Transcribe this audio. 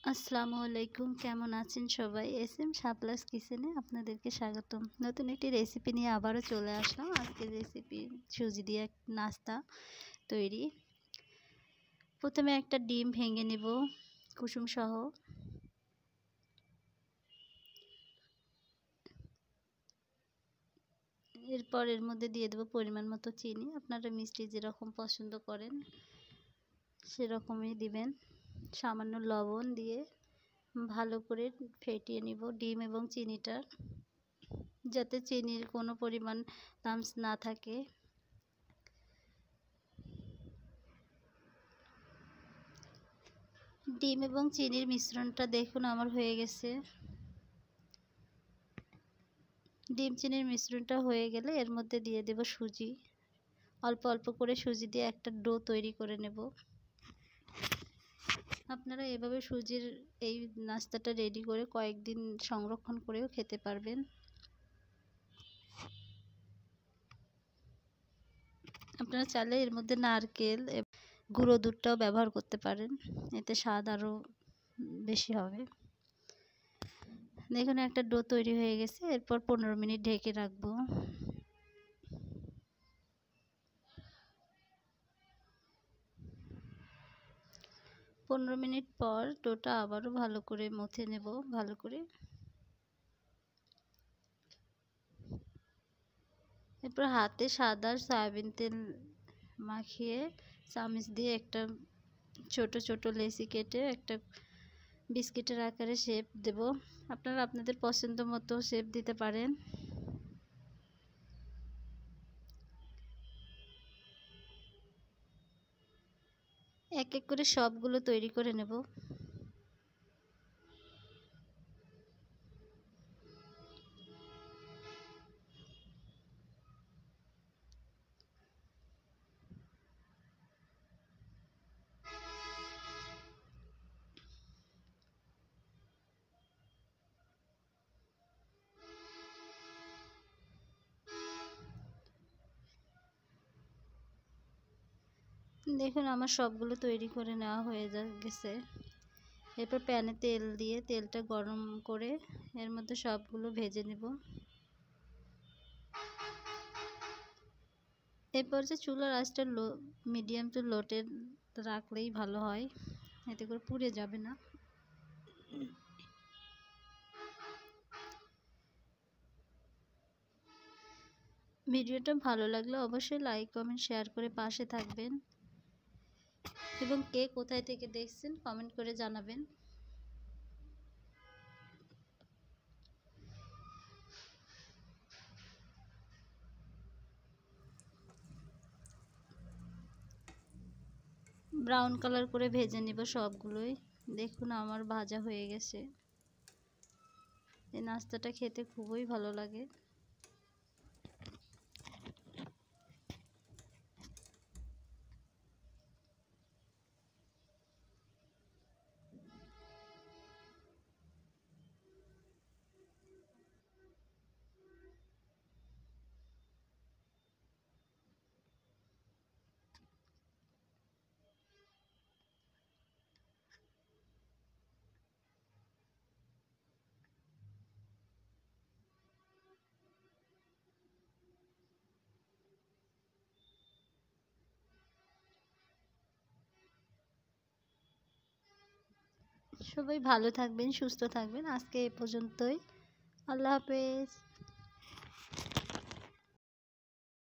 আসসালামু আলাইকুম, কেমন আছেন সবাই? এসএম শাপলাস কিচেনে আপনাদেরকে স্বাগতম। নতুন একটি রেসিপি নিয়ে আবারও চলে আসলাম। আজকের রেসিপি সুজি দিয়ে নাস্তা তৈরি। প্রথমে একটা ডিম ভেঙে নেব কুসুম সহ। এরপর এর মধ্যে দিয়ে দেবো পরিমাণ মতো চিনি। আপনারা মিষ্টি যেরকম পছন্দ করেন সেরকমই দিবেন। সামান্য লবণ দিয়ে ভালো করে ফেটিয়ে নিব ডিম এবং চিনিটা, যাতে চিনির কোনো পরিমাণ লাম্পস না থাকে। ডিম এবং চিনির মিশ্রণটা দেখুন আমার হয়ে গেছে। ডিম চিনির মিশ্রণটা হয়ে গেলে এর মধ্যে দিয়ে দেব সুজি। অল্প অল্প করে সুজি দিয়ে একটা ডো তৈরি করে নেব। আপনারা এভাবে সুজির এই নাস্তাটা রেডি করে কয়েকদিন সংরক্ষণ করেও খেতে পারবেন। আপনারা চাইলে এর মধ্যে নারকেল গুঁড়ো দুধটাও ব্যবহার করতে পারেন, এতে স্বাদ আরও বেশি হবে। দেখুন একটা ডো তৈরি হয়ে গেছে। এরপর 15 মিনিট ঢেকে রাখবো। পনেরো মিনিট পর ডোটা আবারও ভালো করে মথে নেব। ভালো করে এরপর হাতে সাদা সয়াবিন তেল মাখিয়ে চামচ দিয়ে একটা ছোট ছোট লেচি কেটে একটা বিস্কিটের আকারে শেপ দেব। আপনারা আপনাদের পছন্দ মতো শেপ দিতে পারেন। এক এক করে সবগুলো তৈরি করে নেব। দেখুন আমার সবগুলো তৈরি করে নেওয়া হয়ে গেছে। এরপর প্যানে তেল দিয়ে তেলটা গরম করে এর মধ্যে সবগুলো ভেজে নেব। এরপর যে চুলার আঁচটা মিডিয়াম টু লোতে রাখলেই ভালো হয়, এতে করে পুড়ে যাবে না। ভিডিওটা ভালো লাগলে অবশ্যই লাইক কমেন্ট শেয়ার করে পাশে থাকবেন এবং কে কোথায় থেকে দেখছেন কমেন্ট করে জানাবেন। ব্রাউন কালার করে ভেজে নিব সবগুলোই। দেখুন আমার ভাজা হয়ে গেছে। এই নাস্তাটা খেতে খুবই ভালো লাগে। সবাই ভালো থাকবেন, সুস্থ থাকবেন। আজকে এ পর্যন্তই। আল্লাহ হাফেজ।